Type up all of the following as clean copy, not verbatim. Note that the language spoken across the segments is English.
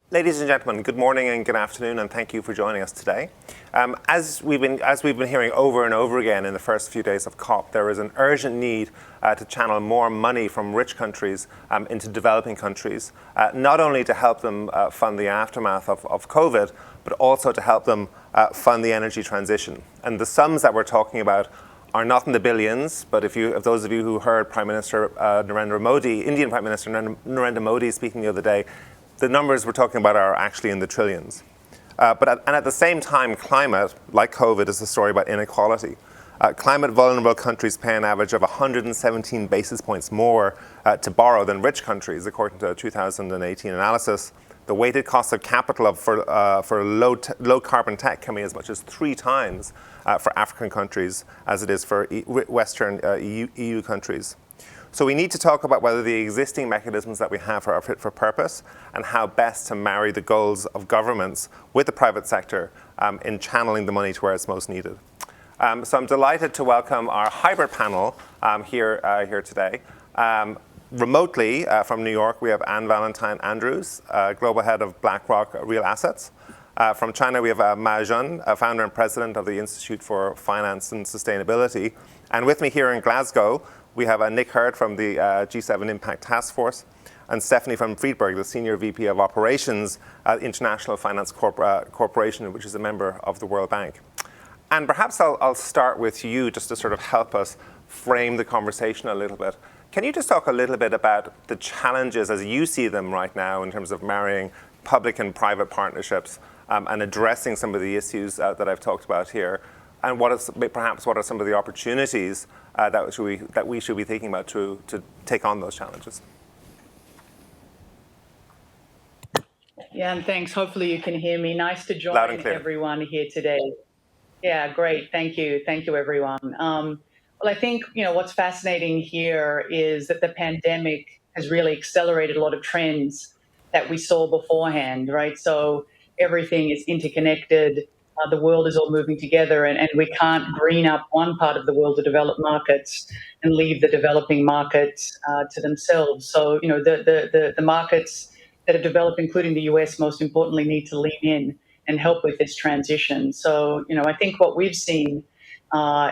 Ladies and gentlemen, good morning and good afternoon, and thank you for joining us today. As we've been hearing over and over again in the first few days of COP, there is an urgent need to channel more money from rich countries into developing countries, not only to help them fund the aftermath of COVID, but also to help them fund the energy transition. And the sums that we're talking about are not in the billions, but if those of you who heard Prime Minister Narendra Modi, Indian Prime Minister Narendra Modi speaking the other day, the numbers we're talking about are actually in the trillions. And at the same time, climate, like COVID, is a story about inequality. Climate vulnerable countries pay an average of 117 basis points more to borrow than rich countries, according to a 2018 analysis. The weighted cost of capital for low carbon tech can be as much as 3 times for African countries as it is for Western EU countries. So we need to talk about whether the existing mechanisms that we have are fit for purpose and how best to marry the goals of governments with the private sector in channeling the money to where it's most needed. So I'm delighted to welcome our hybrid panel here today. Remotely from New York, we have Valentine Andrews, Global Head of BlackRock Real Assets. From China, we have Ma Jun, founder and president of the Institute for Finance and Sustainability. And with me here in Glasgow, we have Nick Hurd from the G7 Impact Taskforce, and Stephanie from Friedeburg, the Senior VP of Operations at International Finance Corporation, which is a member of the World Bank. And perhaps I'll start with you just to sort of help us frame the conversation a little bit. Can you just talk a little bit about the challenges as you see them right now in terms of marrying public and private partnerships and addressing some of the issues that I've talked about here? And what are some of the opportunities that we should be thinking about to take on those challenges? Yeah, and thanks. Hopefully you can hear me. Nice to join Loud and clear. Everyone here today. Yeah, great. Thank you. Thank you, everyone. Well, I think, what's fascinating here is that the pandemic has really accelerated a lot of trends that we saw beforehand, right? So everything is interconnected. The world is all moving together, and we can't green up one part of the world, the developed markets, and leave the developing markets to themselves. So, the markets that have developed, including the US, most importantly, need to lean in and help with this transition. So, I think what we've seen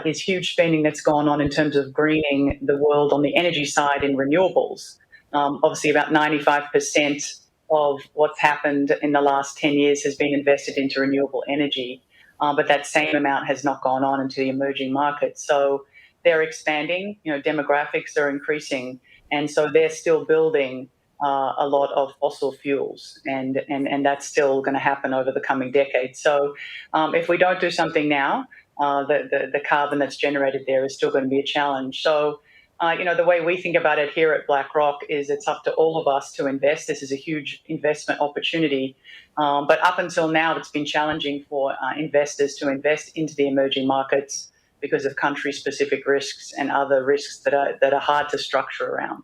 is huge spending that's gone on in terms of greening the world on the energy side in renewables. Obviously, about 95% of what's happened in the last 10 years has been invested into renewable energy, but that same amount has not gone on into the emerging markets. So they're expanding, demographics are increasing, and so they're still building a lot of fossil fuels, and that's still going to happen over the coming decades. So if we don't do something now, the carbon that's generated there is still going to be a challenge. So the way we think about it here at BlackRock is it's up to all of us to invest. This is a huge investment opportunity. But up until now, it's been challenging for investors to invest into the emerging markets because of country-specific risks and other risks that are hard to structure around.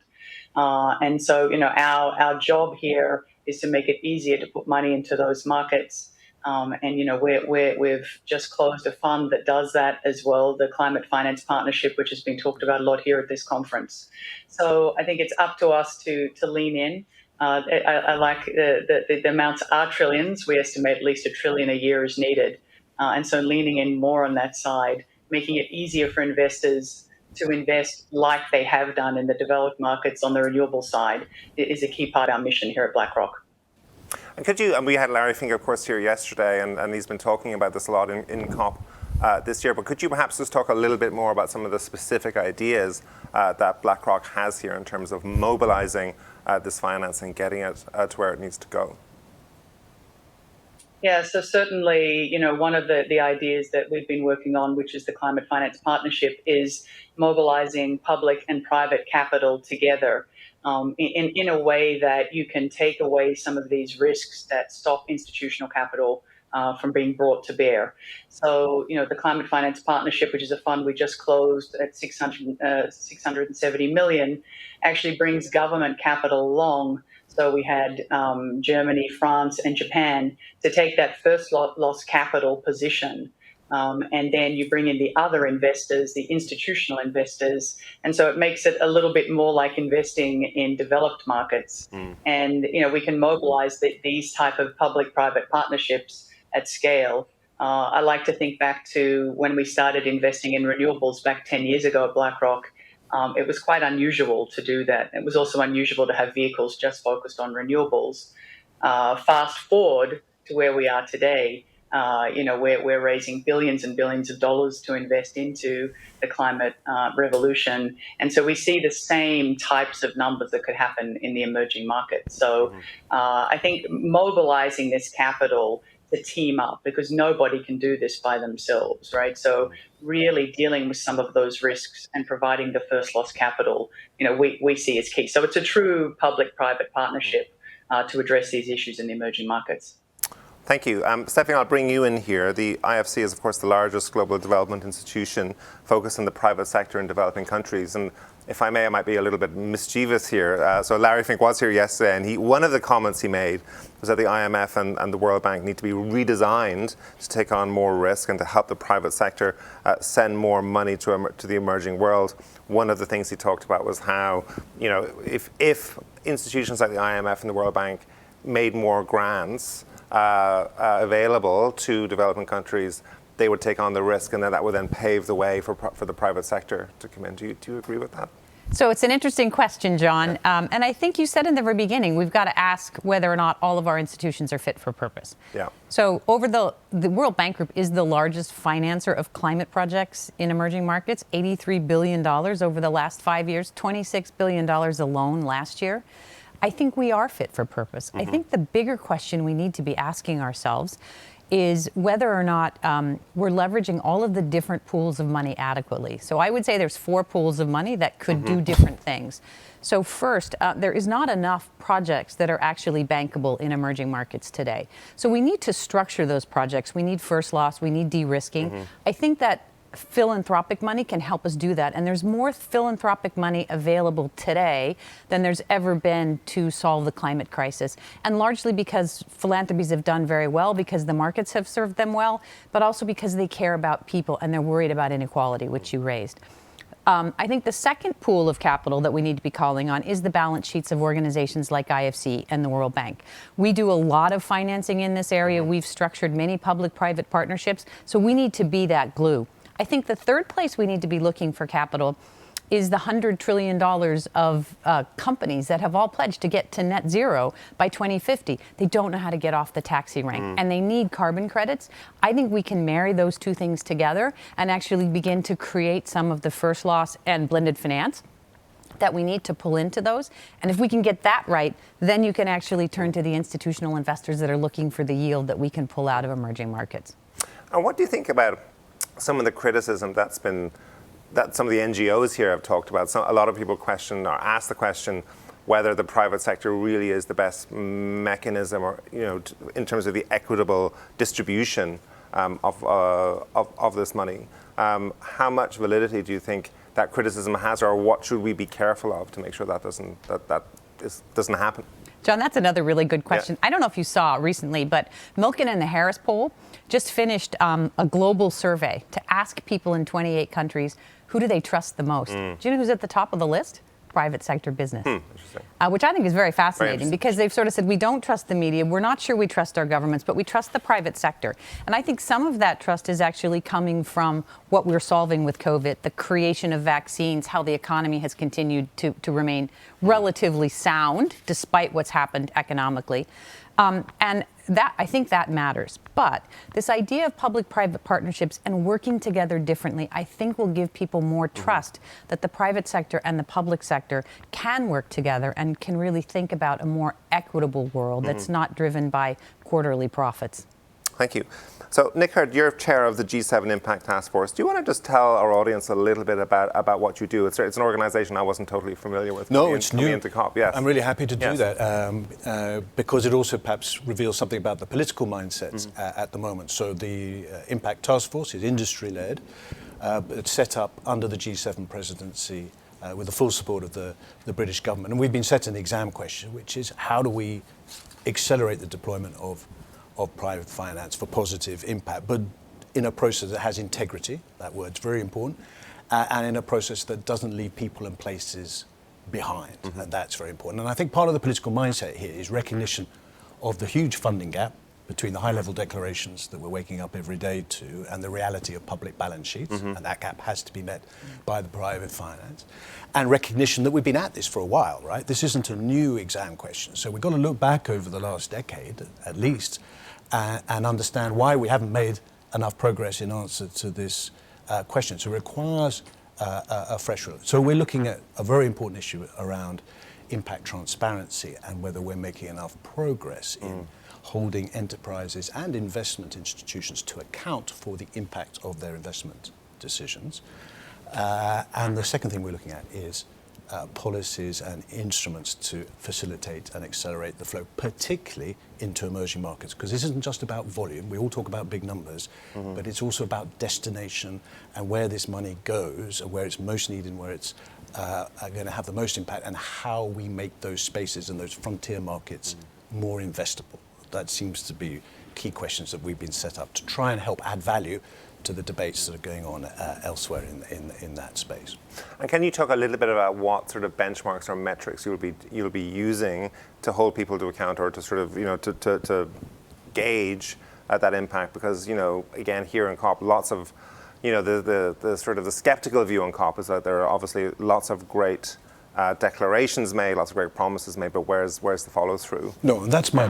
And so, our job here is to make it easier to put money into those markets. We've just closed a fund that does that as well, the Climate Finance Partnership, which has been talked about a lot here at this conference. So I think it's up to us to lean in. I like the amounts are trillions. We estimate at least $1 trillion a year is needed. And so leaning in more on that side, making it easier for investors to invest like they have done in the developed markets on the renewable side is a key part of our mission here at BlackRock. And we had Larry Finger, of course, here yesterday, and he's been talking about this a lot in COP this year. But could you perhaps just talk a little bit more about some of the specific ideas that BlackRock has here in terms of mobilizing this finance and getting it to where it needs to go? Yeah, so certainly, one of the ideas that we've been working on, which is the Climate Finance Partnership, is mobilizing public and private capital together in a way that you can take away some of these risks that stop institutional capital from being brought to bear. So, the Climate Finance Partnership, which is a fund we just closed at 670 million, actually brings government capital along. So we had Germany, France, and Japan to take that first loss capital position and then you bring in the other investors, the institutional investors. And so it makes it a little bit more like investing in developed markets. And, we can mobilize these type of public-private partnerships at scale. I like to think back to when we started investing in renewables back 10 years ago at BlackRock. It was quite unusual to do that. It was also unusual to have vehicles just focused on renewables. Fast forward to where we are today, we're raising billions and billions of dollars to invest into the climate revolution. And so we see the same types of numbers that could happen in the emerging markets. So I think mobilizing this capital to team up, because nobody can do this by themselves, right? So really dealing with some of those risks and providing the first loss capital, we see as key. So it's a true public-private partnership to address these issues in the emerging markets. Thank you. Stephanie, I'll bring you in here. The IFC is, of course, the largest global development institution focused on the private sector in developing countries. And if I may, I might be a little bit mischievous here. So Larry Fink was here yesterday, and one of the comments he made was that the IMF and the World Bank need to be redesigned to take on more risk and to help the private sector send more money to the emerging world. One of the things he talked about was how, if institutions like the IMF and the World Bank made more grants available to developing countries, they would take on the risk, and then that would then pave the way for the private sector to come in. Do you agree with that? So it's an interesting question, John. And I think you said in the very beginning, we've got to ask whether or not all of our institutions are fit for purpose. Yeah. So the World Bank Group is the largest financer of climate projects in emerging markets, $83 billion over the last 5 years, $26 billion alone last year. I think we are fit for purpose. I think the bigger question we need to be asking ourselves is whether or not we're leveraging all of the different pools of money adequately. So I would say there's 4 pools of money that could do different things. So first, there is not enough projects that are actually bankable in emerging markets today. So we need to structure those projects. We need first loss. We need de-risking. I think that philanthropic money can help us do that. And there's more philanthropic money available today than there's ever been to solve the climate crisis. And largely because philanthropies have done very well, because the markets have served them well, but also because they care about people and they're worried about inequality, which you raised. I think the second pool of capital that we need to be calling on is the balance sheets of organizations like IFC and the World Bank. We do a lot of financing in this area. We've structured many public-private partnerships, so we need to be that glue. I think the third place we need to be looking for capital is the $100 trillion of companies that have all pledged to get to net zero by 2050. They don't know how to get off the taxi rank, and they need carbon credits. I think we can marry those two things together and actually begin to create some of the first loss and blended finance that we need to pull into those. And if we can get that right, then you can actually turn to the institutional investors that are looking for the yield that we can pull out of emerging markets. And what do you think about some of the criticism that some of the NGOs here have talked about? A lot of people question or ask the question whether the private sector really is the best mechanism, or in terms of the equitable distribution of this money. How much validity do you think that criticism has, or what should we be careful of to make sure that doesn't happen? John, that's another really good question. Yeah. I don't know if you saw recently, but Milken and the Harris poll just finished a global survey to ask people in 28 countries, who do they trust the most? Do you know who's at the top of the list? Private sector business, which I think is very fascinating, because they've sort of said, we don't trust the media, we're not sure we trust our governments, but we trust the private sector. And I think some of that trust is actually coming from what we're solving with COVID, the creation of vaccines, how the economy has continued to remain relatively sound despite what's happened economically. And that, I think that matters. But this idea of public-private partnerships and working together differently, I think will give people more trust that the private sector and the public sector can work together and can really think about a more equitable world that's not driven by quarterly profits. Thank you. So, Nick Hurd, you're chair of the G7 Impact Taskforce. Do you want to just tell our audience a little bit about what you do? It's an organisation I wasn't totally familiar with. No, it's new. Into COP, yes. I'm really happy to do that because it also perhaps reveals something about the political mindsets at the moment. So the Impact Taskforce is industry-led. It's set up under the G7 presidency with the full support of the British government. And we've been setting the exam question, which is how do we accelerate the deployment of private finance for positive impact, but in a process that has integrity, that word's very important, and in a process that doesn't leave people and places behind. And that's very important. And I think part of the political mindset here is recognition of the huge funding gap between the high-level declarations that we're waking up every day to and the reality of public balance sheets, and that gap has to be met by the private finance, and recognition that we've been at this for a while, right? This isn't a new exam question. So we've got to look back over the last decade, at least, and understand why we haven't made enough progress in answer to this question. So it requires a fresh look. So we're looking at a very important issue around impact transparency and whether we're making enough progress in holding enterprises and investment institutions to account for the impact of their investment decisions. And the second thing we're looking at is policies and instruments to facilitate and accelerate the flow, particularly into emerging markets. Because this isn't just about volume. We all talk about big numbers, but it's also about destination and where this money goes, and where it's most needed and where it's going to have the most impact, and how we make those spaces and those frontier markets more investable. That seems to be key questions that we've been set up to try and help add value to the debates that are going on elsewhere in that space. And can you talk a little bit about what sort of benchmarks or metrics you'll be using to hold people to account, or to sort of to gauge that impact? Because again, here in COP, lots of the sort of the skeptical view on COP is that there are obviously lots of great declarations made, lots of great promises made, but where's the follow through? No, it's my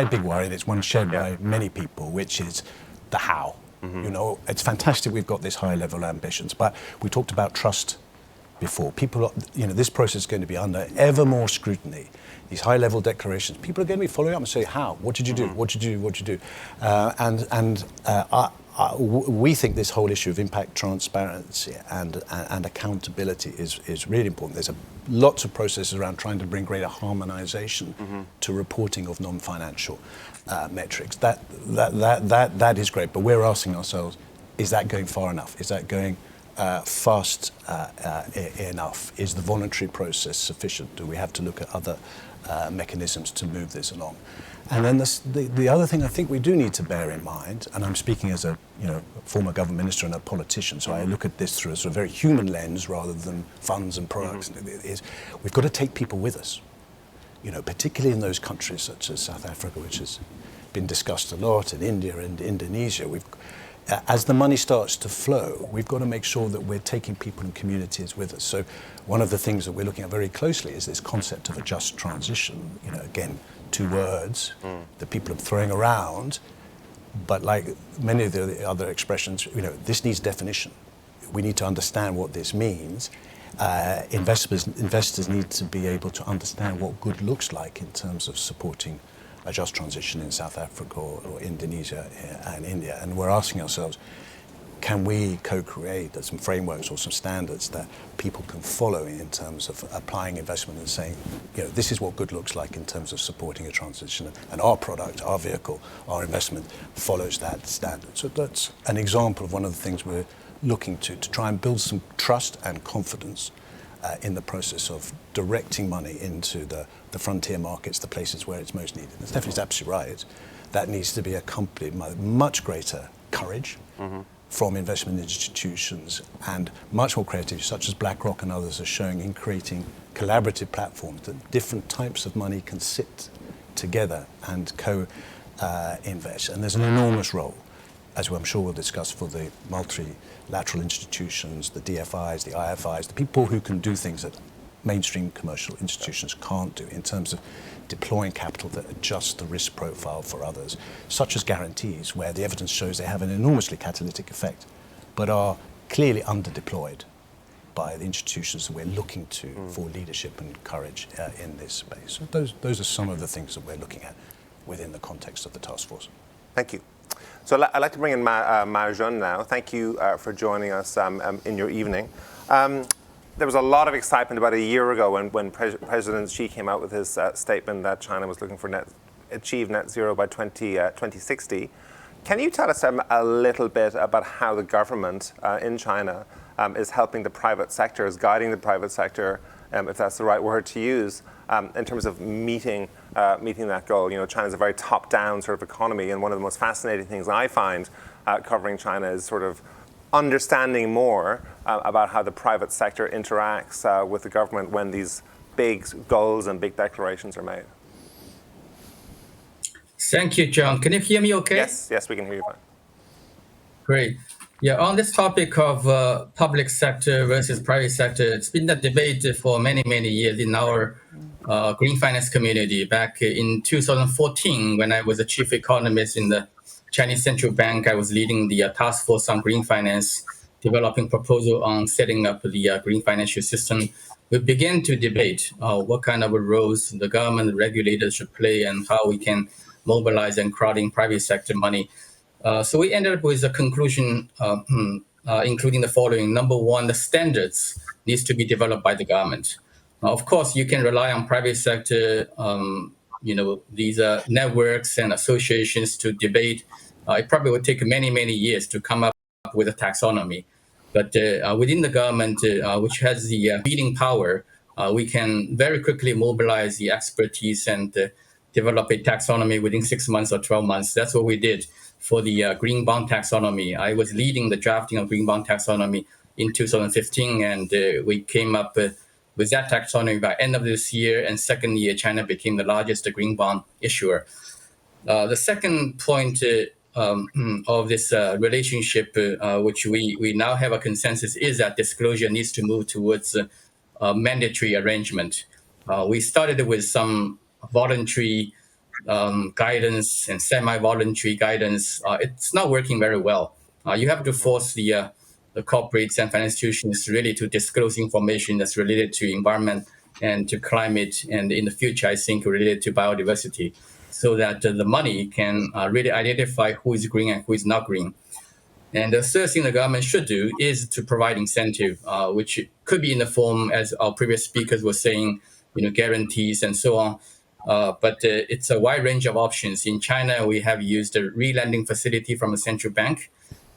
big worry, and it's one shared by many people, which is the how. It's fantastic we've got this high level ambitions, but we talked about trust before. People, this process is going to be under ever more scrutiny. These high level declarations, people are going to be following up and say, how? What did you do? What did you do? What did you do? We think this whole issue of impact transparency and accountability is really important. There's lots of processes around trying to bring greater harmonization to reporting of non-financial metrics. That is great, but we're asking ourselves, is that going far enough? Is that going fast enough? Is the voluntary process sufficient? Do we have to look at other mechanisms to move this along? And then the other thing I think we do need to bear in mind, and I'm speaking as a former government minister and a politician, so I look at this through a sort of very human lens rather than funds and products, is we've got to take people with us. Particularly in those countries such as South Africa, which has been discussed a lot, in India and Indonesia. As the money starts to flow, we've got to make sure that we're taking people and communities with us. So one of the things that we're looking at very closely is this concept of a just transition. Again, two words that people are throwing around, but like many of the other expressions, this needs definition. We need to understand what this means. Investors need to be able to understand what good looks like in terms of supporting a just transition in South Africa or Indonesia and India. And we're asking ourselves, can we co-create some frameworks or some standards that people can follow in terms of applying investment and saying, this is what good looks like in terms of supporting a transition, and our product, our vehicle, our investment follows that standard. So that's an example of one of the things we're looking to try and build some trust and confidence in the process of directing money into the frontier markets, the places where it's most needed. And Stephanie's absolutely right. That needs to be accompanied by much greater courage from investment institutions, and much more creativity, such as BlackRock and others are showing in creating collaborative platforms that different types of money can sit together and co-invest. And there's an enormous role, as I'm sure we'll discuss, for the multilateral institutions, the DFIs, the IFIs, the people who can do things that mainstream commercial institutions can't do in terms of deploying capital that adjusts the risk profile for others, such as guarantees, where the evidence shows they have an enormously catalytic effect, but are clearly under-deployed by the institutions that we're looking to for leadership and courage in this space. So those are some of the things that we're looking at within the context of the task force. Thank you. So I'd like to bring in Mao Zedong now. Thank you for joining us in your evening. There was a lot of excitement about a year ago when President Xi came out with his statement that China was looking for achieve net zero by 2060. Can you tell us a little bit about how the government in China is helping the private sector, is guiding the private sector if that's the right word to use, in terms of meeting that goal. China's a very top-down sort of economy, and one of the most fascinating things I find covering China is sort of understanding more about how the private sector interacts with the government when these big goals and big declarations are made. Thank you, John. Can you hear me okay? Yes, we can hear you fine. Great. Yeah, on this topic of public sector versus private sector, it's been a debate for many, many years in our green finance community. Back in 2014, when I was a chief economist in the Chinese Central Bank, I was leading the task force on green finance, developing proposal on setting up the green financial system. We began to debate what kind of roles the government regulators should play and how we can mobilize and crowd in private sector money. So we ended up with a conclusion, including the following. Number one, the standards needs to be developed by the government. Of course, you can rely on private sector, these networks and associations to debate. It probably would take many, many years to come up with a taxonomy. But within the government, which has the leading power, we can very quickly mobilize the expertise and develop a taxonomy within 6 months or 12 months. That's what we did for the green bond taxonomy. I was leading the drafting of green bond taxonomy in 2015, and we came up with that taxonomy by end of this year. And second year, China became the largest green bond issuer. The second point of this relationship, which we now have a consensus, is that disclosure needs to move towards a mandatory arrangement. We started with some voluntary guidance and semi-voluntary guidance. It's not working very well. You have to force the corporates and financial institutions really to disclose information that's related to environment and to climate, and in the future, I think, related to biodiversity, so that the money can really identify who is green and who is not green. And the third thing the government should do is to provide incentive, which could be in the form, as our previous speakers were saying, guarantees and so on. But it's a wide range of options. In China, we have used a re-lending facility from a central bank.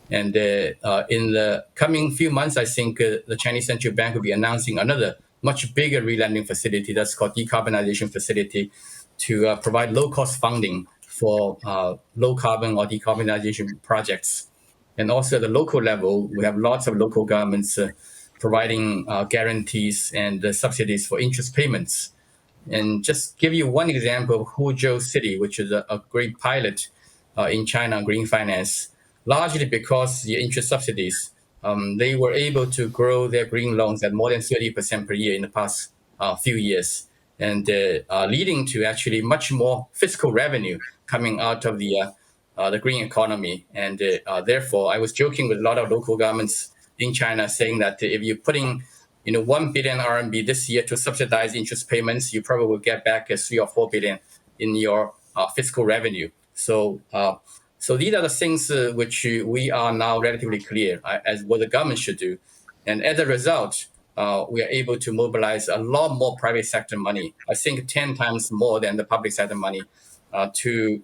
And in the coming few months, I think the Chinese central bank will be announcing another much bigger re-lending facility that's called decarbonization facility, to provide low-cost funding for low-carbon or decarbonization projects. And also at the local level, we have lots of local governments providing guarantees and subsidies for interest payments. And just give you one example of Huzhou City, which is a great pilot in China on green finance, largely because the interest subsidies, they were able to grow their green loans at more than 30% per year in the past few years, and leading to actually much more fiscal revenue coming out of the green economy. And therefore, I was joking with a lot of local governments in China, saying that if you're putting 1 billion RMB this year to subsidize interest payments, you probably will get back 3 or 4 billion in your fiscal revenue. So these are the things which we are now relatively clear as what the government should do. And as a result, we are able to mobilize a lot more private sector money, I think 10 times more than the public sector money, to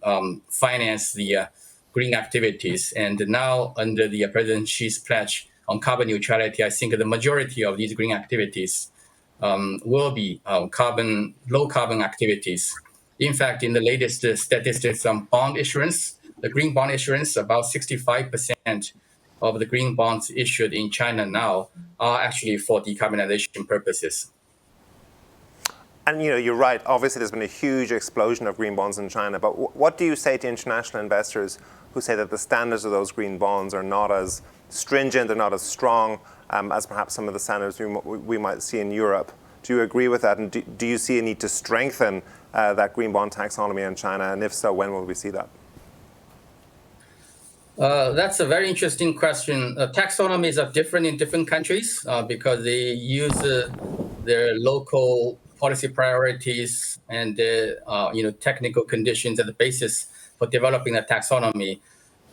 finance the green activities. And now, under the President Xi's pledge on carbon neutrality, I think the majority of these green activities will be low carbon activities. In fact, in the latest statistics on bond issuance, the green bond issuance, about 65% of the green bonds issued in China now are actually for decarbonization purposes. And you're right. Obviously, there's been a huge explosion of green bonds in China. But what do you say to international investors who say that the standards of those green bonds are not as stringent, they're not as strong as perhaps some of the standards we might see in Europe? Do you agree with that? And do you see a need to strengthen that green bond taxonomy in China? And if so, when will we see that? That's a very interesting question. Taxonomies are different in different countries because they use their local policy priorities and technical conditions as the basis for developing a taxonomy.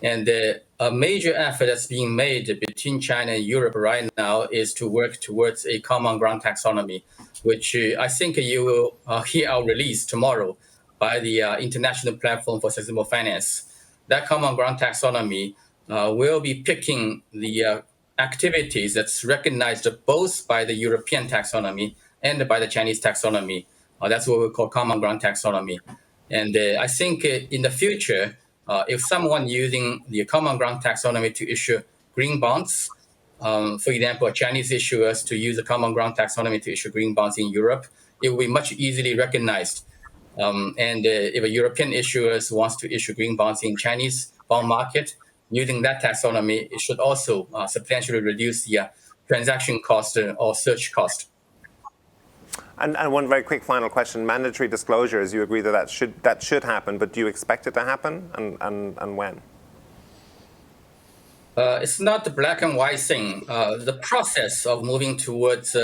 And a major effort that's being made between China and Europe right now is to work towards a common ground taxonomy, which I think you will hear our release tomorrow by the International Platform for Sustainable Finance. That common ground taxonomy will be picking the activities that's recognized both by the European taxonomy and by the Chinese taxonomy. That's what we call common ground taxonomy. And I think in the future, if someone using the common ground taxonomy to issue green bonds, for example, Chinese issuers to use the common ground taxonomy to issue green bonds in Europe, it will be much easily recognized. And if a European issuers wants to issue green bonds in Chinese bond market, using that taxonomy, it should also substantially reduce the transaction cost or search cost. And one very quick final question: mandatory disclosures. You agree that should happen, but do you expect it to happen, and when? It's not a black and white thing. The process of moving towards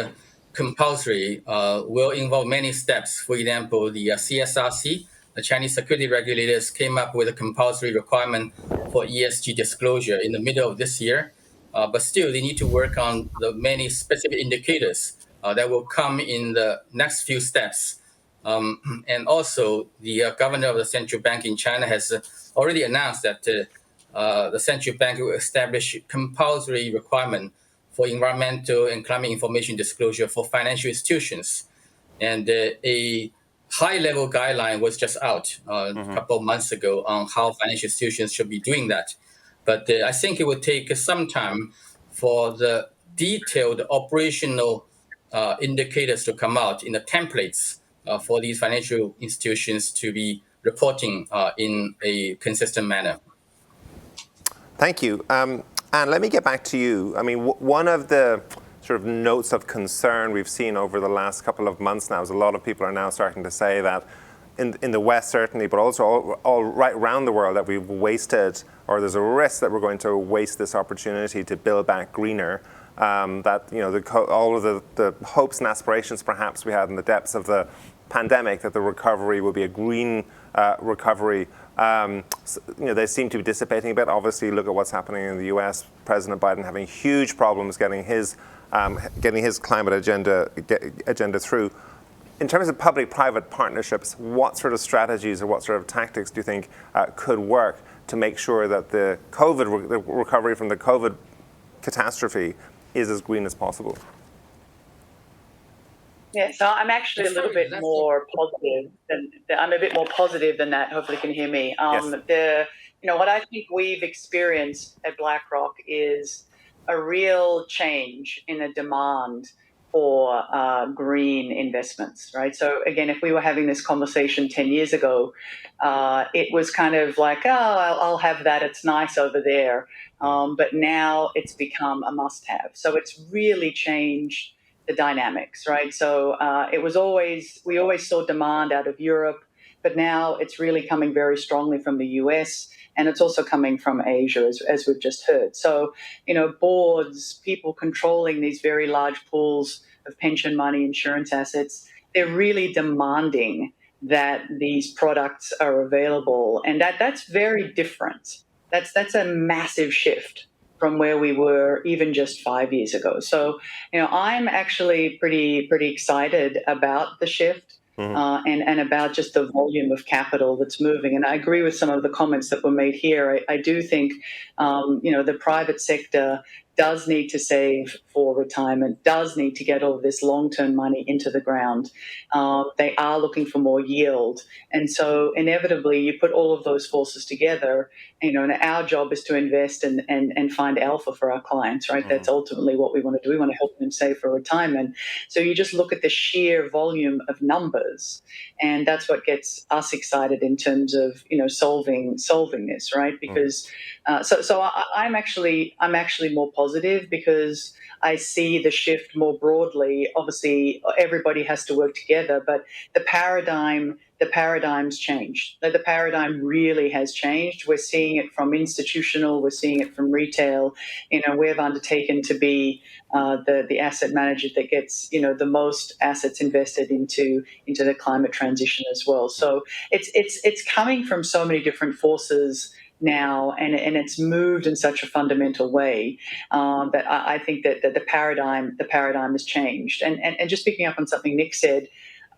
compulsory will involve many steps. For example, the CSRC, the Chinese security regulators, came up with a compulsory requirement for ESG disclosure in the middle of this year. But still, they need to work on the many specific indicators that will come in the next few steps. And also, the governor of the central bank in China has already announced that the central bank will establish compulsory requirement for environmental and climate information disclosure for financial institutions. And a high-level guideline was just out a couple of months ago on how financial institutions should be doing that. But I think it would take some time for the detailed operational indicators to come out in the templates for these financial institutions to be reporting in a consistent manner. Thank you. And let me get back to you. I mean, one of the sort of notes of concern we've seen over the last couple of months now is a lot of people are now starting to say that in the West certainly, but also all right around the world, that we've wasted, or there's a risk that we're going to waste this opportunity to build back greener. That all of the hopes and aspirations perhaps we had in the depths of the pandemic, that the recovery would be a green recovery. They seem to be dissipating a bit. Obviously, look at what's happening in the US. President Biden having huge problems getting his climate agenda through. In terms of public-private partnerships, what sort of strategies or what sort of tactics do you think could work to make sure that the recovery from the COVID catastrophe is as green as possible? Yeah, so I'm actually a little bit more positive than that. Hopefully, you can hear me. Yes. What I think we've experienced at BlackRock is a real change in the demand for green investments, right? So again, if we were having this conversation 10 years ago, it was kind of like, oh, I'll have that. It's nice over there. But now it's become a must-have. So it's really changed the dynamics, right? So we always saw demand out of Europe, but now it's really coming very strongly from the US, and it's also coming from Asia, as we've just heard. So, boards, people controlling these very large pools of pension money, insurance assets, they're really demanding that these products are available, and that's very different. That's a massive shift from where we were even just 5 years ago. So, I'm actually pretty excited about the shift and about just the volume of capital that's moving. And I agree with some of the comments that were made here. I do think, the private sector does need to save for retirement, does need to get all of this long-term money into the ground. They are looking for more yield. And so inevitably you put all of those forces together, and our job is to invest and find alpha for our clients, right? That's ultimately what we want to do. We want to help them save for retirement. So you just look at the sheer volume of numbers, and that's what gets us excited in terms of, solving this, right? Because so I'm actually more positive because I see the shift more broadly. Obviously, everybody has to work together, but the paradigm's changed. The paradigm really has changed. We're seeing it from institutional, we're seeing it from retail. We've undertaken to be the asset manager that gets the most assets invested into the climate transition as well. So it's coming from so many different forces now, and it's moved in such a fundamental way that I think that the paradigm has changed. And just picking up on something Nick said,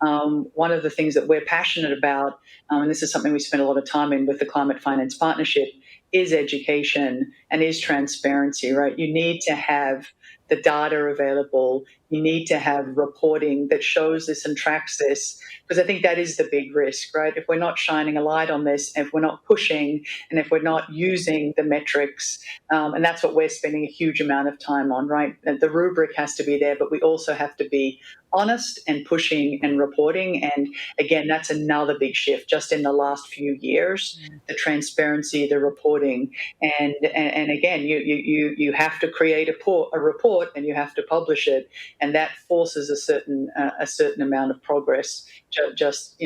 one of the things that we're passionate about, and this is something we spend a lot of time in with the Climate Finance Partnership, is education and is transparency, right? You need to have the data available. You need to have reporting that shows this and tracks this, because I think that is the big risk, right? If we're not shining a light on this, if we're not pushing, and if we're not using the metrics, and that's what we're spending a huge amount of time on, right? The rubric has to be there, but we also have to be honest and pushing and reporting. And again, that's another big shift just in the last few years, the transparency, the reporting. And again, you have to create a report and you have to publish it. And that forces a certain amount of progress just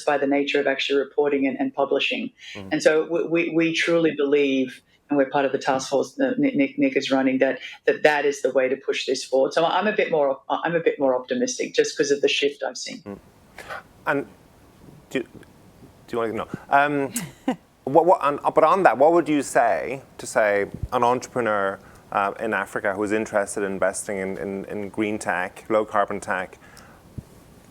by the nature of actually reporting and publishing. And so we truly believe, and we're part of the task force that Nick is running, that is the way to push this forward. So I'm a bit more optimistic just because of the shift I've seen. And do you want to know? But on that, what would you say to an entrepreneur in Africa who is interested in investing in green tech, low carbon tech,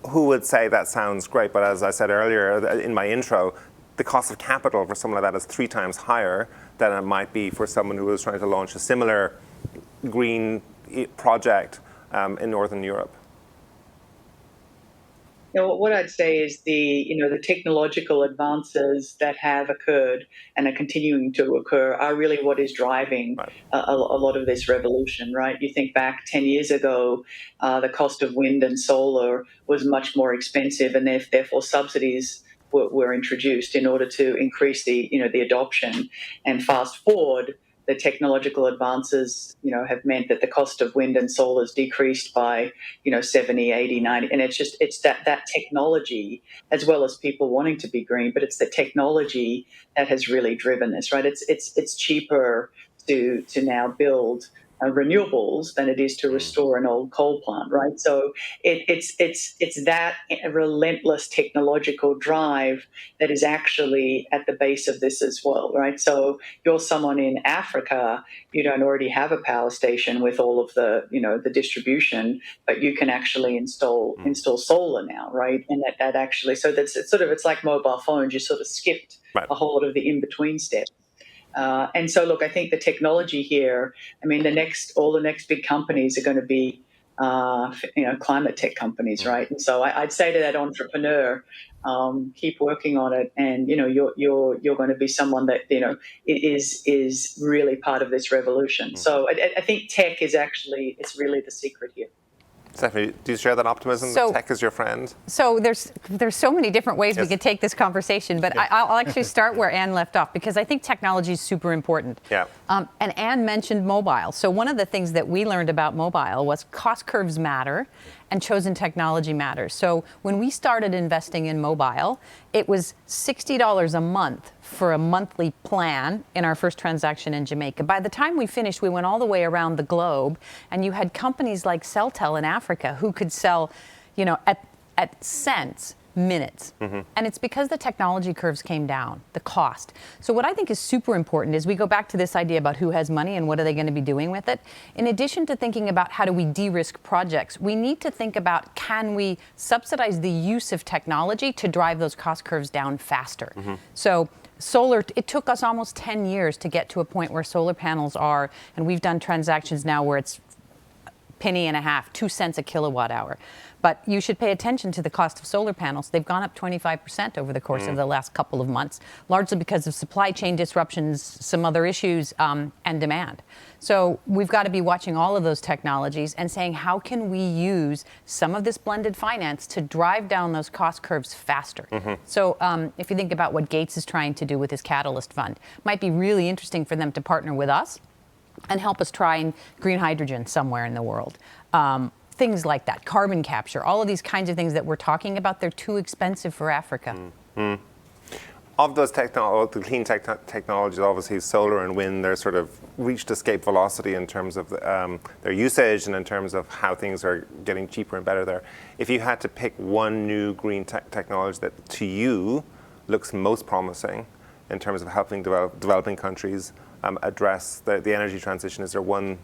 who would say that sounds great, but as I said earlier in my intro, the cost of capital for someone like that is 3 times higher than it might be for someone who was trying to launch a similar green project in Northern Europe? What I'd say is the technological advances that have occurred and are continuing to occur are really what is driving a lot of this revolution, right? You think back 10 years ago, the cost of wind and solar was much more expensive, and therefore subsidies were introduced in order to increase the adoption. And fast forward, the technological advances, have meant that the cost of wind and solar has decreased by, 70, 80, 90. And it's that technology, as well as people wanting to be green, but it's the technology that has really driven this, right? It's cheaper to now build renewables than it is to restore an old coal plant, right? So it's that relentless technological drive that is actually at the base of this as well, right? So you're someone in Africa, you don't already have a power station with all of the the distribution, but you can actually install solar now, right? And that actually, so it's like mobile phones. You sort of skipped a whole lot of the in between steps. And so, look, I think the technology here, I mean, all the next big companies are going to be, climate tech companies, right? And so I'd say to that entrepreneur, keep working on it, and you're going to be someone that is really part of this revolution. So I think tech is it's really the secret here. Stephanie, do you share that optimism that tech is your friend? So there's so many different ways we could take this conversation, but I'll actually start where Anne left off, because I think technology is super important. Yeah. And Anne mentioned mobile. So one of the things that we learned about mobile was cost curves matter and chosen technology matters. So when we started investing in mobile, it was $60 a month for a monthly plan in our first transaction in Jamaica. By the time we finished, we went all the way around the globe, and you had companies like Celtel in Africa who could sell, at cents minutes. And it's because the technology curves came down, the cost. So what I think is super important is we go back to this idea about who has money and what are they going to be doing with it. In addition to thinking about how do we de-risk projects, we need to think about, can we subsidize the use of technology to drive those cost curves down faster? So solar, it took us almost 10 years to get to a point where solar panels are, and we've done transactions now where it's penny and a half, 2 cents a kilowatt hour. But you should pay attention to the cost of solar panels. They've gone up 25% over the course of the last couple of months, largely because of supply chain disruptions, some other issues, and demand. So we've got to be watching all of those technologies and saying, how can we use some of this blended finance to drive down those cost curves faster? So if you think about what Gates is trying to do with his catalyst fund, it might be really interesting for them to partner with us and help us try green hydrogen somewhere in the world. Things like that, carbon capture, all of these kinds of things that we're talking about, they're too expensive for Africa. Of those the clean technologies, obviously solar and wind, they're sort of reached escape velocity in terms of their usage and in terms of how things are getting cheaper and better there. If you had to pick one new green technology that to you looks most promising in terms of helping developing countries address the energy transition, is there one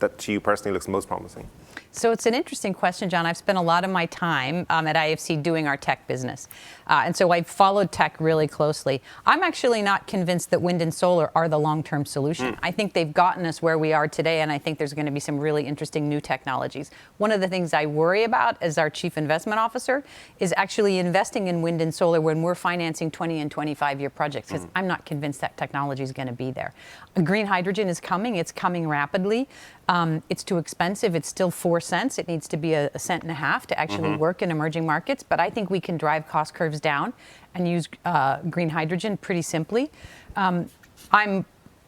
that to you personally looks most promising? So it's an interesting question, John. I've spent a lot of my time at IFC doing our tech business. And so I've followed tech really closely. I'm actually not convinced that wind and solar are the long-term solution. I think they've gotten us where we are today, and I think there's going to be some really interesting new technologies. One of the things I worry about as our chief investment officer is actually investing in wind and solar when we're financing 20 and 25-year projects, because I'm not convinced that technology is going to be there. Green hydrogen is coming. It's coming rapidly. It's too expensive. It's still 4 cents. It needs to be a cent and a half to actually work in emerging markets. But I think we can drive cost curves down and use green hydrogen pretty simply. I'm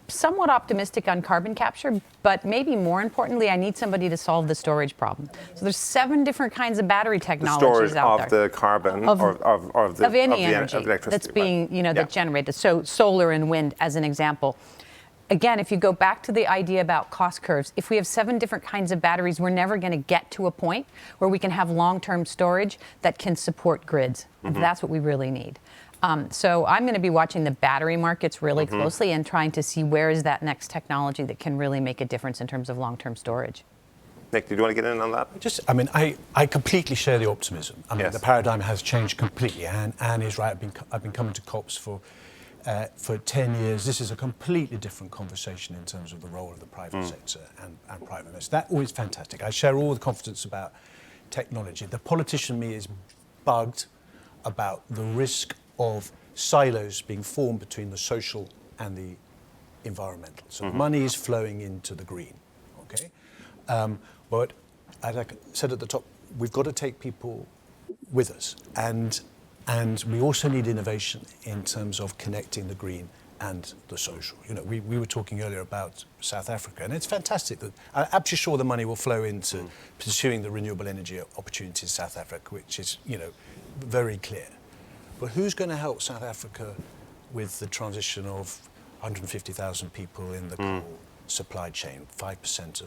somewhat optimistic on carbon capture, but maybe more importantly, I need somebody to solve the storage problem. So there's 7 different kinds of battery technologies out there. Storage of the carbon of any energy electricity that's being, that's generated. So solar and wind as an example. Again, if you go back to the idea about cost curves, if we have 7 different kinds of batteries, we're never going to get to a point where we can have long-term storage that can support grids. And that's what we really need. So I'm going to be watching the battery markets really closely and trying to see where is that next technology that can really make a difference in terms of long-term storage. Nick, did you want to get in on that? I completely share the optimism. The paradigm has changed completely. Anne is right. I've been coming to COPs for 10 years. This is a completely different conversation in terms of the role of the private sector and private investors. That's always fantastic. I share all the confidence about technology. The politician in me is bugged about the risk of silos being formed between the social and the environmental. So money is flowing into the green, okay? But as I said at the top, we've got to take people with us. And we also need innovation in terms of connecting the green and the social. We were talking earlier about South Africa, and it's fantastic that I'm absolutely sure the money will flow into pursuing the renewable energy opportunities in South Africa, which is, very clear. But who's going to help South Africa with the transition of 150,000 people in the coal supply chain, 5%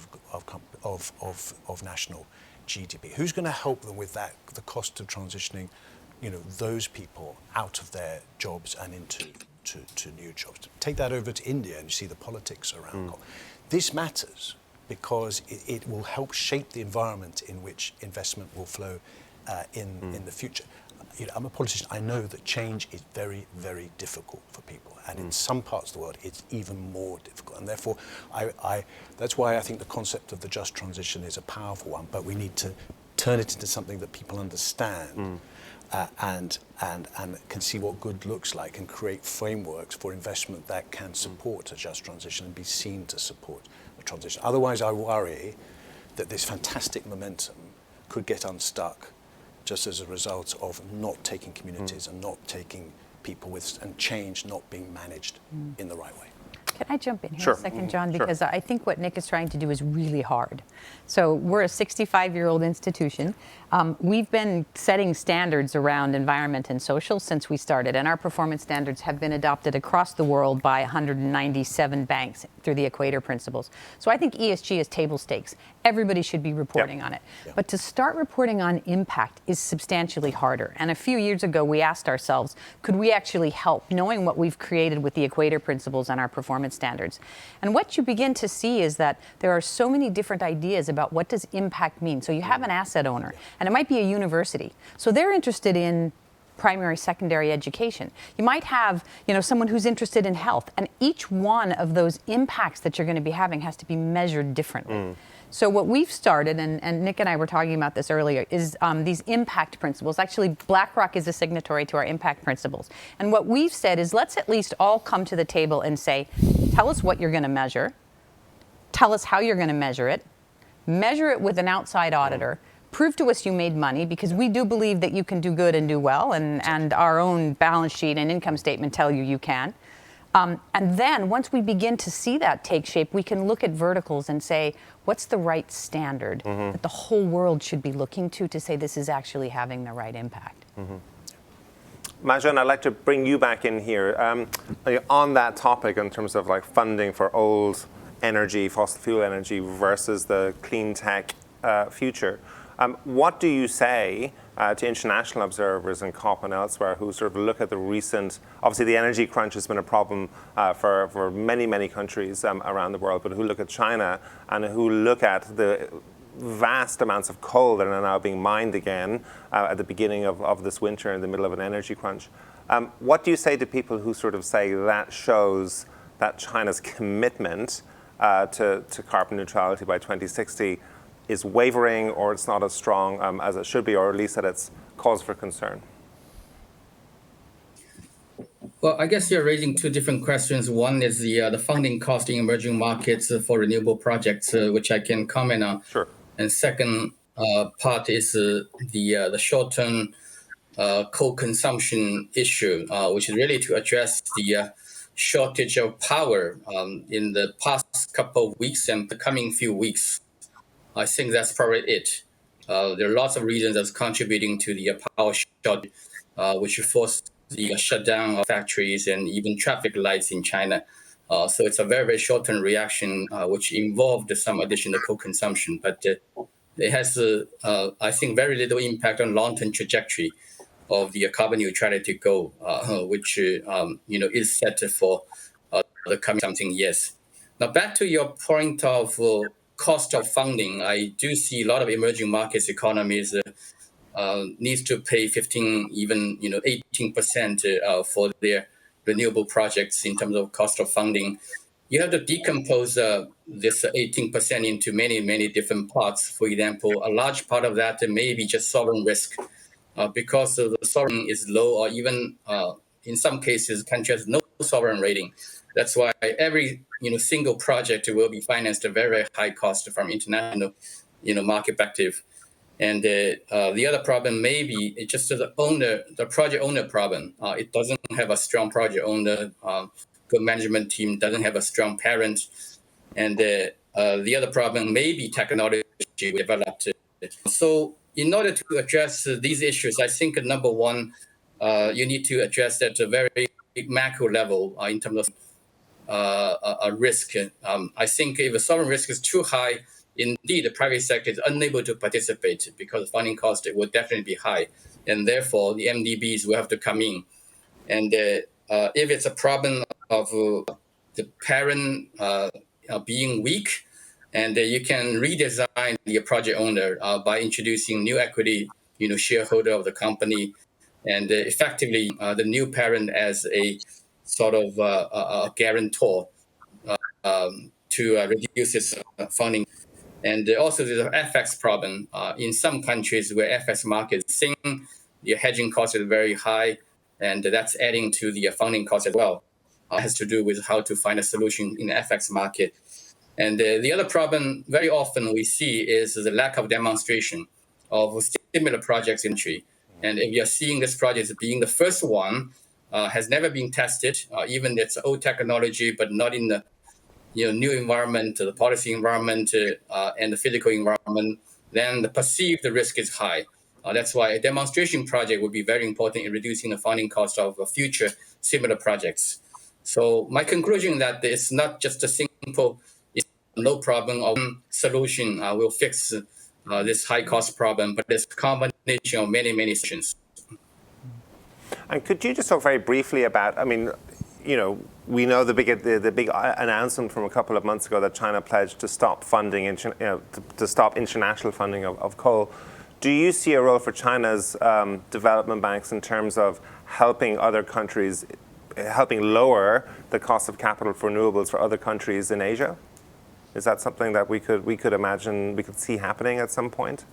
of national GDP? Who's going to help them with that, the cost of transitioning those people out of their jobs and into new jobs? Take that over to India and you see the politics around coal. This matters because it will help shape the environment in which investment will flow in the future. I'm a politician. I know that change is very, very difficult for people. And in some parts of the world, it's even more difficult. And therefore, that's why I think the concept of the just transition is a powerful one. But we need to turn it into something that people understand and can see what good looks like and create frameworks for investment that can support a just transition and be seen to support a transition. Otherwise, I worry that this fantastic momentum could get unstuck just as a result of not taking communities and not taking people with, and change not being managed in the right way. Can I jump in here a second, John? Because I think what Nick is trying to do is really hard. So we're a 65-year-old institution. We've been setting standards around environment and social since we started, and our performance standards have been adopted across the world by 197 banks through the Equator Principles. So I think ESG is table stakes. Everybody should be reporting on it. But to start reporting on impact is substantially harder. And a few years ago, we asked ourselves, could we actually help, knowing what we've created with the Equator Principles and our performance standards? And what you begin to see is that there are so many different ideas about what does impact mean. So you have an asset owner, and it might be a university. So they're interested in primary, secondary education. You might have, someone who's interested in health, and each one of those impacts that you're going to be having has to be measured differently. So what we've started, and Nick and I were talking about this earlier, is these impact principles. Actually, BlackRock is a signatory to our impact principles. And what we've said is let's at least all come to the table and say, tell us what you're going to measure, tell us how you're going to measure it with an outside auditor, prove to us you made money, because we do believe that you can do good and do well, and our own balance sheet and income statement tell you can. And then once we begin to see that take shape, we can look at verticals and say, what's the right standard that the whole world should be looking to say this is actually having the right impact? Majan, I'd like to bring you back in here. On that topic in terms of funding for old energy, fossil fuel energy versus the clean tech future, what do you say to international observers in COP and elsewhere who sort of look at the recent, obviously the energy crunch has been a problem for many, many countries around the world, but who look at China and who look at the vast amounts of coal that are now being mined again at the beginning of this winter in the middle of an energy crunch. What do you say to people who sort of say that shows that China's commitment to carbon neutrality by 2060 is wavering, or it's not as strong as it should be, or at least that it's cause for concern? Well, I guess you're raising two different questions. One is the funding cost in emerging markets for renewable projects, which I can comment on. Sure. And second part is the short-term coal consumption issue, which is really to address the shortage of power in the past couple of weeks and the coming few weeks. I think that's probably it. There are lots of reasons that's contributing to the power shortage, which forced the shutdown of factories and even traffic lights in China. So it's a very, very short-term reaction, which involved some additional coal consumption, but it has, I think, very little impact on long-term trajectory of the carbon neutrality goal, which is set for the coming something years. Now, back to your point of cost of funding, I do see a lot of emerging markets economies needs to pay 15, even 18% for their renewable projects in terms of cost of funding. You have to decompose this 18% into many, many different parts. For example, a large part of that may be just sovereign risk. Because the sovereign is low, or even in some cases, country has no sovereign rating. That's why every single project will be financed at very, very high cost from international market perspective. And the other problem may be it's just the project owner problem. It doesn't have a strong project owner, good management team, doesn't have a strong parent. And the other problem may be technology we developed. So in order to address these issues, I think number one, you need to address at a very macro level in terms of a risk. I think if the sovereign risk is too high, indeed, the private sector is unable to participate because the funding cost will definitely be high. And therefore, the MDBs will have to come in. And if it's a problem of the parent being weak, and you can redesign the project owner by introducing new equity, shareholder of the company, and effectively the new parent as a sort of a guarantor to reduce its funding. And also there's an FX problem in some countries where FX markets sing, the hedging cost is very high, and that's adding to the funding cost as well. It has to do with how to find a solution in the FX market. And the other problem very often we see is the lack of demonstration of similar projects in country. And if you're seeing this project as being the first one, has never been tested, even it's old technology, but not in the new environment, the policy environment, and the physical environment, then the perceived risk is high. That's why a demonstration project would be very important in reducing the funding cost of future similar projects. So my conclusion is that it's not just a simple no problem or solution will fix this high cost problem, but it's a combination of many, many solutions. And could you just talk very briefly about, we know the big announcement from a couple of months ago that China pledged to stop funding, to stop international funding of coal. Do you see a role for China's development banks in terms of helping other countries, helping lower the cost of capital for renewables for other countries in Asia? Is that something that we could imagine, we could see happening at some point?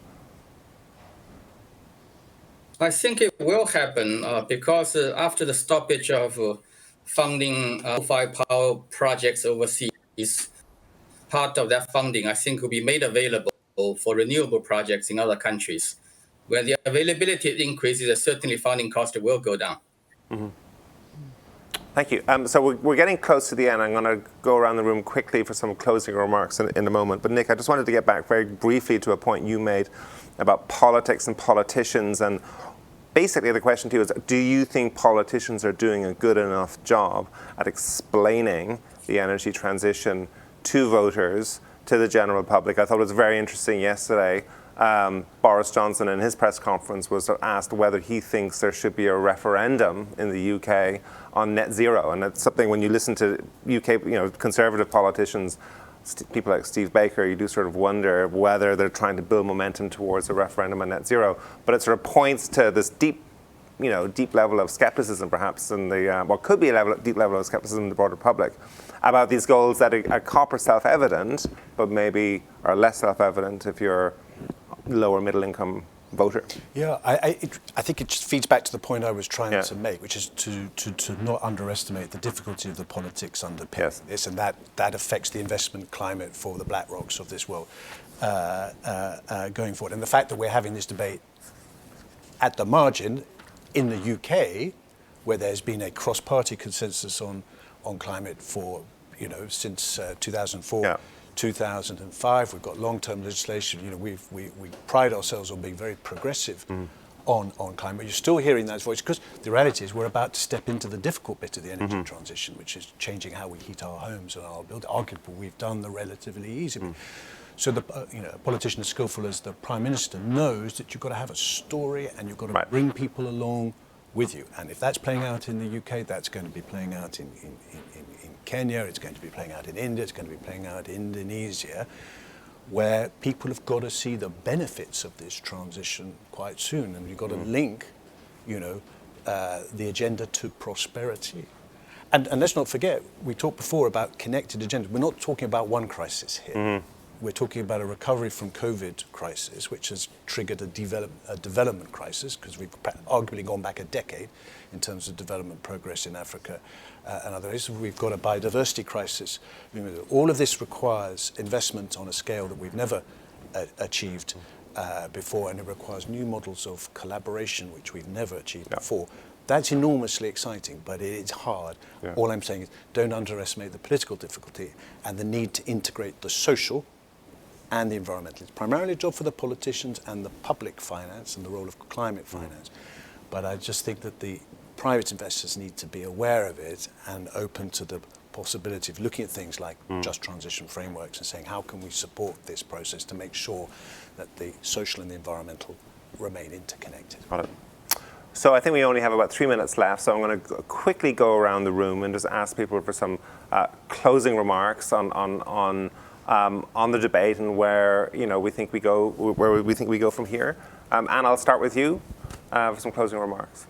I think it will happen because after the stoppage of funding coal-fired power projects overseas, part of that funding, I think, will be made available for renewable projects in other countries. When the availability increases, certainly funding cost will go down. Mm-hmm. Thank you. So we're getting close to the end. I'm going to go around the room quickly for some closing remarks in a moment. But Nick, I just wanted to get back very briefly to a point you made about politics and politicians. And basically the question to you is, do you think politicians are doing a good enough job at explaining the energy transition to voters, to the general public? I thought it was very interesting yesterday. Boris Johnson in his press conference was asked whether he thinks there should be a referendum in the UK on net zero. And it's something when you listen to UK conservative politicians, people like Steve Baker, you do sort of wonder whether they're trying to build momentum towards a referendum on net zero. But it sort of points to this deep level of skepticism, perhaps, in the what could be a deep level of skepticism in the broader public about these goals that are copper self-evident, but maybe are less self-evident if you're lower middle income voter. Yeah, I think it just feeds back to the point I was trying to make, which is to not underestimate the difficulty of the politics underpinning this, and that affects the investment climate for the BlackRocks of this world going forward. And the fact that we're having this debate at the margin in the UK, where there's been a cross-party consensus on climate for, since 2004, 2005. We've got long-term legislation. We pride ourselves on being very progressive on climate. You're still hearing that voice because the reality is we're about to step into the difficult bit of the energy transition, which is changing how we heat our homes and our buildings. Arguably, we've done the relatively easy bit. So a politician as skillful as the Prime Minister knows that you've got to have a story and you've got to bring people along with you. And if that's playing out in the UK, that's going to be playing out in Kenya, it's going to be playing out in India, it's going to be playing out in Indonesia, where people have got to see the benefits of this transition quite soon. And you've got to link, the agenda to prosperity. And let's not forget, we talked before about connected agenda. We're not talking about one crisis here. We're talking about a recovery from COVID crisis, which has triggered a development crisis, because we've arguably gone back a decade in terms of development progress in Africa and other areas. We've got a biodiversity crisis. All of this requires investment on a scale that we've never achieved before, and it requires new models of collaboration, which we've never achieved before. That's enormously exciting, but it is hard. All I'm saying is don't underestimate the political difficulty and the need to integrate the social and the environmental. It's primarily a job for the politicians and the public finance and the role of climate finance. But I just think that the private investors need to be aware of it and open to the possibility of looking at things like just transition frameworks and saying, how can we support this process to make sure that the social and the environmental remain interconnected? Got it. So I think we only have about 3 minutes left, so I'm going to quickly go around the room and just ask people for some closing remarks on the debate and where we think we go from here. Anne, I'll start with you for some closing remarks.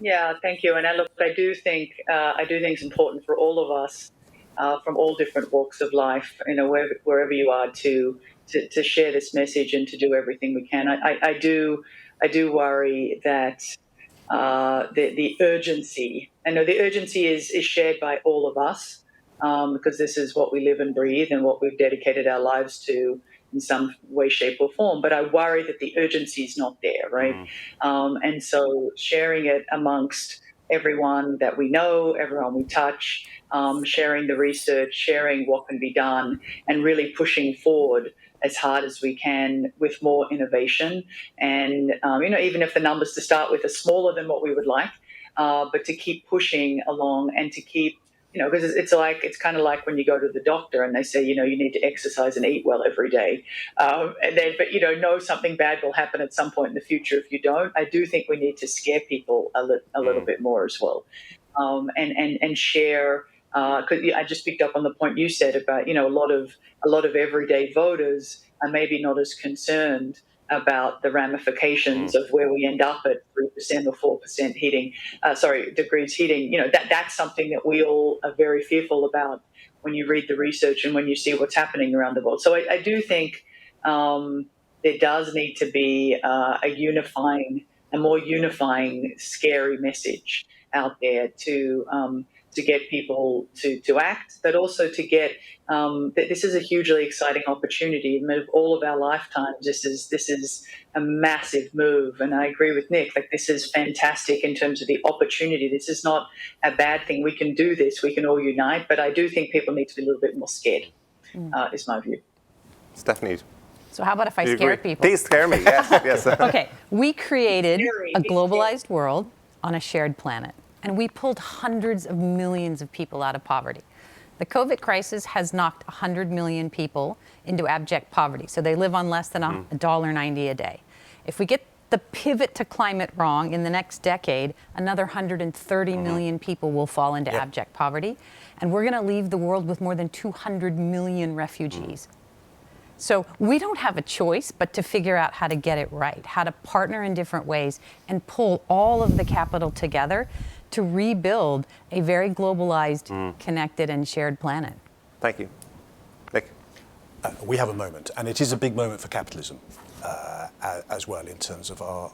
Yeah, thank you. And I do think it's important for all of us from all different walks of life, wherever you are, to share this message and to do everything we can. I do worry that the urgency, I know the urgency is shared by all of us, because this is what we live and breathe and what we've dedicated our lives to in some way, shape or form. But I worry that the urgency is not there, right? And so sharing it amongst everyone that we know, everyone we touch, sharing the research, sharing what can be done, and really pushing forward as hard as we can with more innovation. And, even if the numbers to start with are smaller than what we would like, but to keep pushing along and to keep, because it's kind of like when you go to the doctor and they say, you need to exercise and eat well every day. But something bad will happen at some point in the future if you don't. I do think we need to scare people a little bit more as well, and share. Because I just picked up on the point you said about, a lot of everyday voters are maybe not as concerned about the ramifications of where we end up at 3% or 4% degrees heating. That's something that we all are very fearful about when you read the research and when you see what's happening around the world. So I do think there does need to be a more unifying, scary message out there to get people to act, but also to get that this is a hugely exciting opportunity. I mean, of all of our lifetimes, this is a massive move, and I agree with Nick. Like, this is fantastic in terms of the opportunity. This is not a bad thing. We can do this. We can all unite. But I do think people need to be a little bit more scared. Is my view. Stephanie. So how about if I scare people? Please scare me. Yes. Okay, we created a globalized world on a shared planet. And we pulled hundreds of millions of people out of poverty. The COVID crisis has knocked 100 million people into abject poverty. So they live on less than $1.90 a day. If we get the pivot to climate wrong in the next decade, another 130 million people will fall into abject poverty. And we're going to leave the world with more than 200 million refugees. So we don't have a choice but to figure out how to get it right, how to partner in different ways and pull all of the capital together to rebuild a very globalized, connected, and shared planet. Thank you. Nick? We have a moment, and it is a big moment for capitalism as well in terms of our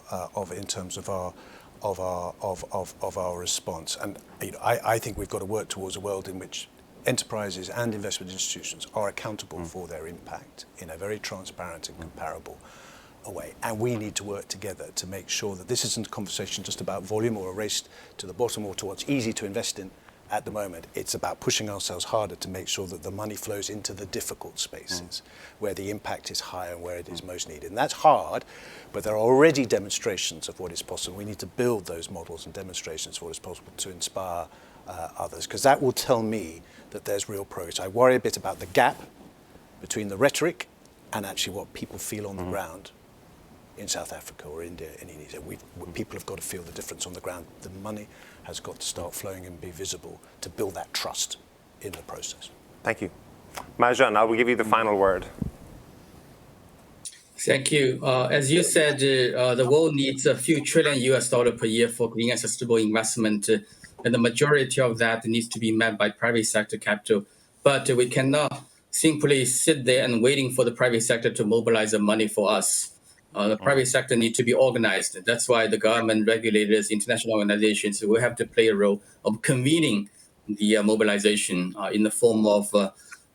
response. And I think we've got to work towards a world in which enterprises and investment institutions are accountable for their impact in a very transparent and comparable way. And we need to work together to make sure that this isn't a conversation just about volume or a race to the bottom or to what's easy to invest in at the moment. It's about pushing ourselves harder to make sure that the money flows into the difficult spaces where the impact is higher and where it is most needed. And that's hard, but there are already demonstrations of what is possible. We need to build those models and demonstrations of what is possible to inspire others, because that will tell me that there's real progress. I worry a bit about the gap between the rhetoric and actually what people feel on the ground in South Africa or India and Indonesia. People have got to feel the difference on the ground. The money has got to start flowing and be visible to build that trust in the process. Thank you. Majan, I will give you the final word. Thank you. As you said, the world needs a few trillion US dollars per year for green and sustainable investment, and the majority of that needs to be met by private sector capital. But we cannot simply sit there and waiting for the private sector to mobilize the money for us. The private sector needs to be organized. That's why the government, regulators, international organizations will have to play a role of convening the mobilization in the form of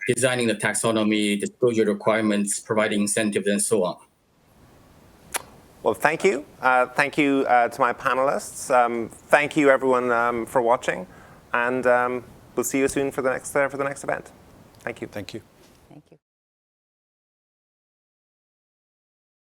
designing the taxonomy, disclosure requirements, providing incentives, and so on. Well, thank you. Thank you to my panelists. Thank you, everyone, for watching. And we'll see you soon for the next event. Thank you. Thank you.